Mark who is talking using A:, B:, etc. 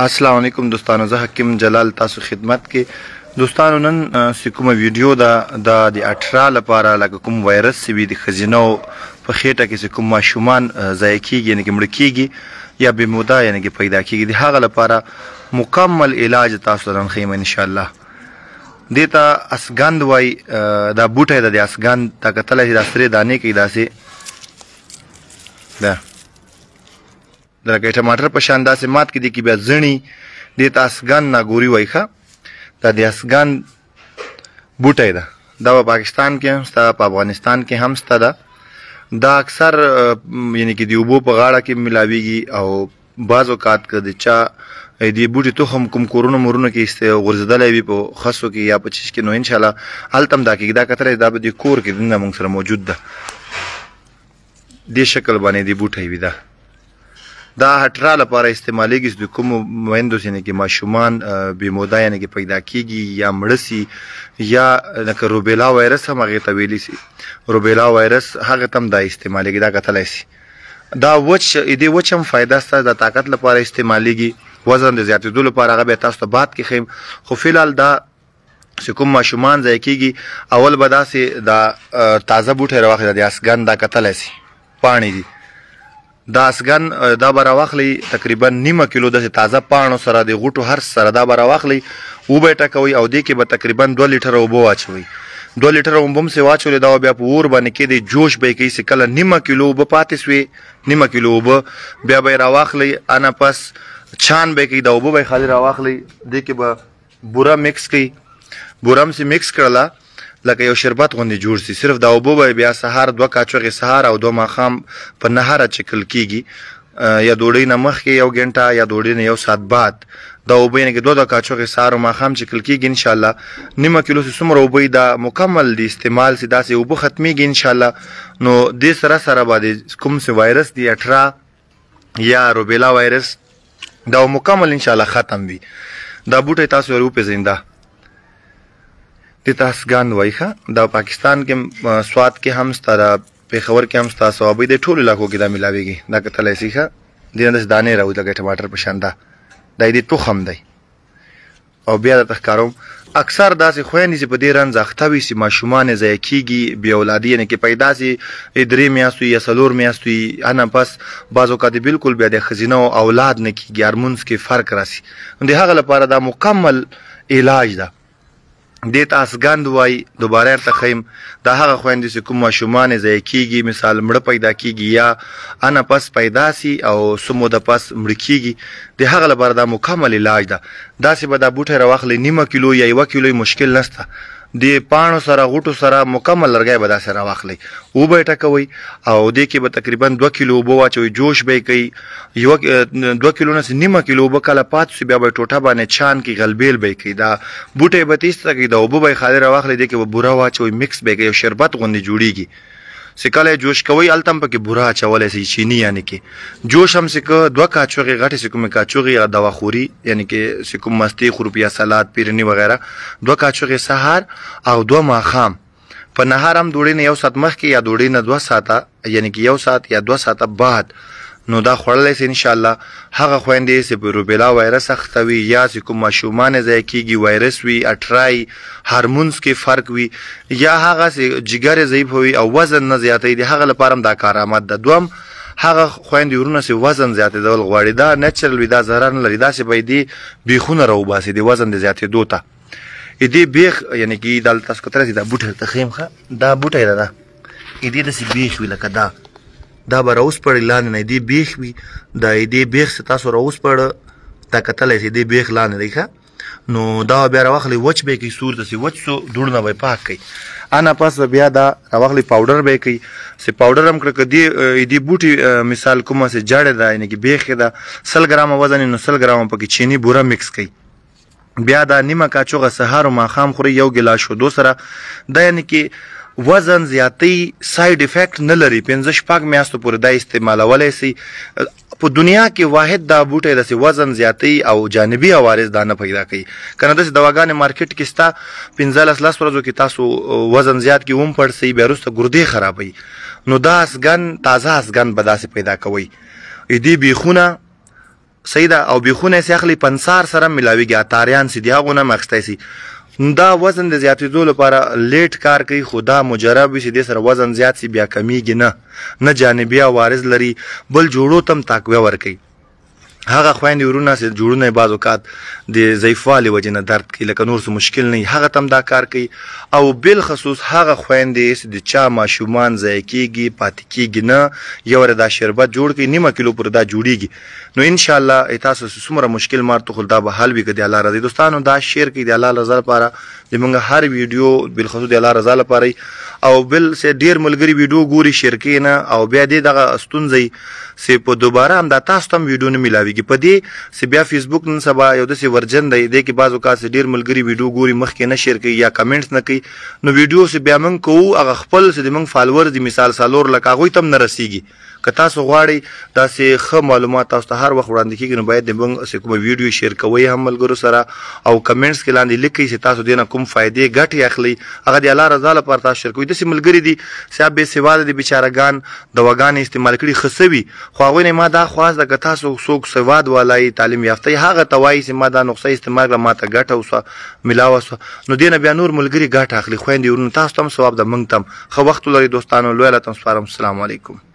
A: अस्सलाम वालेकुम दोस्तانو زه حکیم جلال تاسو خدمت کې دوستانو نن کومه ویډیو دا د 18 لپاره لکه کوم وایرس سی د خزینو په خېټه کې کوم ماشومان ضایع کیږي یعنی مړ کیږي یا به مودا یعنی پیدا کیږي د هغه لپاره مکمل علاج تاسو نن خیم ان شاء الله دیتا اسګند وای دا بوټه د اسګند تا کتل د سره دانه کې داسې دا لکه ټماټر په شان داسې مات کې دي کې بیا ځنی د اسګان ناګوري وایخه دا د اسګان بوټی ده دا په پاکستان کې هم ستا په افغانستان کې هم ستا ده دا اکثر یعنی کې د اوبو په غاړه کې ملاویږي او بعض اوقات که د چا د بوټي تخم کوم کورونو مرونو کې غورځېدلی وي په خسو کې یا په چیز کې نو انشاءالله هلته هم دا کېږي دا کتلی دا به د کور کې دننه موږ سره موجود ده دې شکل باندې د بوټی وي ده دا هټرا لپاره استعمالیږي د کوم میندو یعنی کې ماشومان بیمودا یعنی کې پیدا کیږي یا مړسي یا لکه روبیلا وایرس هم هغه ته ویلی سي روبیلا وایرس هغه تم دا استعمالیږي دا کتلای سي دا دې وچ هم فائدہ ستاسو د طاقت لپاره استعمالیږي وزن د زیاتېدو لپاره هغه به تاسو ته بات کې خیم خو فلحال دا کوم ماشومان ځای کیږي اول به داسې دا تازه بوټی راواخلي د اسګن دا کتلای سي پاڼې دي دا اسګن دا به راواخلي تقریبا نیمه کیلو داسې تازه پاڼو سره د غوټو هر سره دا به راواخلي اوبه یې ټکوئ او دې کې به تقریبا 2 لیټره اوبه واچوئ 2 لیټره اوبه هم سې واچولې دا بیا په اور باندې کېدی جوش به یې کوي چې کله نیمه کیلو اوبه پاتې سوې نیمه کیلو اوبه بیا به یې راواخلئ انا پس چان به یې کوي دا اوبه به یې خالي راواخلئ دې کې به بوره مکس کوي بوره هم سې مکس کړله لکه یو شربت غوندې جوړ سي صرف دا اوبه به بیا سهار 2 کاچوغې سهار او 2 ماښام په نهاره چکل کیږي یا ډوډۍ نه مخکې 1 غنټه یا ډوډۍ نه 1 ساعت بعد دا اوبه یعنې 2 کاچوغې سهار او ماښام چکل کیږي انشاءالله نیمه کیلو چې څومره اوبه دا مکمل د استعمال سي داسې اوبه ختمیږي انشاءالله نو دې سره سره به کوم څه وایرس دی 18 یا روبیلا وایرس دا مکمل انشاءالله ختم وي دا بوټی تاسو ور وپېژنئ دا د اسګان وایخه دا پاکستان کې سوات کې هم ستا پېښور کې هم ستا صوابۍ د ټولو علاقو کې دا ملاویږي دا کتلی سي ښه دې نه داسې دانې راوځي لکه ټماټر په شان دا د دې تخم دی او بیا درته ښکاروم اکثر داسې خویندې چې په دې رنځ اخته وي چې ماشومان یې ضایع کیږي بې اولادي یعنې کې پیدا سي 3 میاشتو یا 4 میاشتو انا پس بعض اوقات بالکل بیا د ښځینه اولاد نه کیږي هارمونز کې فرق راسي د هغه لپاره دا مکمل علاج ده دې ته اسګند وای دوباره ورته ښیم دا هغه خویندې چې کوم ماشومان یې ضایع کیږي مثال مړه پیدا کیږي یا انا پس پیدا سي او څه موده پس مړه کیږي د هغه لپاره دا مکمل علاج ده داسې به دا بوټی راواخلئ نیمه کیلو یا 1 کیلو مشکل نشته د پاڼو سره غوټو سره مکمل لرګی به داسې راواخلئ اوبه یې ټکوئ او دې کې به تقریبا 2 کیلو اوبه واچوئ جوش به یې کوي 2 کیلو نه نیمه کیلو اوبه کله پاتې سي بیا به یې ټوټه باندې چان کې غلبیل به یې کوي دا بوټی به تیسته کوي دا اوبه به یې خالي راواخلئ دې کې به بوره واچوئ مکس به یې کوي یو شربت غوندې جوړیږي چې کله یې جوش کوئ هلته هم پکې بوره اچولی سي چیني یعنې کې جوش هم چې که 2 کاچوغې غټې چې کومې کاچوغې یا دواخوري یعنې کې چې کوم مستې خورو یا سلاد پیرني وغیره 2 کاچوغې سهار او 2 ماښام په نهار هم ډوډۍ نه 1 ساعت مخکې یا ډوډۍ نه 2 ساعته یعنې کې 1 ساعت یا 2 ساعته بعد نو دا خوړلی سي انشاءالله هغه خویندې چې په روبیلا وایرس اخته وي یا چې کوم ماشومان یې ضایع کیږي وایرس وي 18 هارمونز کې فرق وي یا هغه چې جګر یې ضعیف وي او وزن نه زیاتوي د هغه لپاره هم دا کارآمد ده دوهم هغه خویندې ورونه چې وزن زیاتېدل غواړي دا نیچرل وي دا ضرر نه لري داسې به یې دې بیخونه راوباسي د وزن د زیاتېدو ته دې بیخ یعنې کې دا تاسو کتلی دا بوټی درته ښیم ښه دا بوټی ده دا دې داسې بیخ وي لکه دا به راوسپړئ لاندې نه دې بیخ وي دا دې بیخ چې تاسو راوسپړه دا کتلی سي دې بیخ لاندې دی ښه نو دا بیا راواخلئ وچ به یې کوي سور ته سي وچ سو دوړونه به یې پاک کوي انا پس بیا دا راواخلئ پاوډر به یې کوي چې پاوډر هم کړه که دې بوټي مثال کومه چې جړې ده یعنې کې بیخ یې ده 100 ګرامه وزن یې نو 100 ګرامه پکې چیني بوره مکس کوي بیا دا نیمه کاچوغه سهار او ماښام خورئ 1 ګیلاس شودو سره دا یعنې کې وزن زیاتی ساید افیکټ نه لري 15-16 میاشتو پورې دا استعمالولی سي په دنیا کې واحد دا بوټی داسې وزن زیاتی او جانبي عوارض دا نه پیدا کوي کنه داسې دواګانې مارکیټ کې ستا 15-10 ورځو کې تاسو وزن زیات کې هم پړسئ بیا وروسته ګردې خرابوي نو دا اسګن تازه اسګن به داسې پیدا کوئ دې بیخونه صحیح ده او بیخونه یې اخلي پنسار سره ملاویږي اتاریان سي د هغو نه هم اخیستی سي دا وزن د زیاتېدو لپاره لیټ کار کوي خو دا مجرب وي چې دې سره وزن زیات سي بیا کمیږي نه جانبي عوارض لري بل جوړو ته هم تقویه ورکوي هغه خویندې ورونه چې جوړونه یې بعض اوقات د ضعیفوالي وجې نه درد کوي لکه نور څه مشکل نه وي هغه ته هم دا کار کوي او بالخصوص هغه خویندې چې د چا ماشومان ضایع کېږي پاتې کېږي نه یو دا شربت جوړ کړي نیمه کیلو پورې دا جوړیږي نو انشاءالله تاسو څومره مشکل مارته خو دا به حل وي که د الله رضا دوستانو دا شیر کوي د الله رضا لپاره زموږ هر ویډیو بالخصوص د الله رضا لپاره او بل سه ډیر ملګري ویډیو ګوري شیر کوي نه او بیا دې دغه ستونزې چې په دوباره هم دا تاسو ته هم ویډیو نه میلاویږي په دې چې بیا فیسبوک نن سبا یو داسې ورجن دی دې کې بعض اوقات ډیر ملګري ویډیو ګوري مخکې نه شیر کوي یا کمنټس نه کوي نو ویډیو چې بیا موږ کوو هغه خپل چې موږ فالوور دي مثال سالور لکه هغوی ته هم نه رسیږي که تاسو غواړئ داسې ښه معلومات تاسو ته هر وخت وړاندې کېږي نو باید د موږ کومه ویډیو شیر کوئ هم ملګرو سره او کمنټس کې لاندې لیکئ چې تاسو دې نه کوم فایدې ګټې اخلئ هغه د الله رضا لپاره تاسو شیر کوئ داسې ملګري دي چې بې سواده دي بیچارهګان دواګانې استعمال کړي ښه څه وي خو هغوی نه ما دا خواست ده که تاسو څوک سواد والا تعلیم یافته هغه ته وایي چې ما دا نقصه استعمال کړه ما ته ګټه وسوه میلاوه سوه نو دې نه بیا نور ملګري ګټه اخلي خویندې ورونو تاسو ته هم ثواب ده موږ ته هم ښه وخت ولرئ دوستانو لویه له تم سپارم السلام علیکم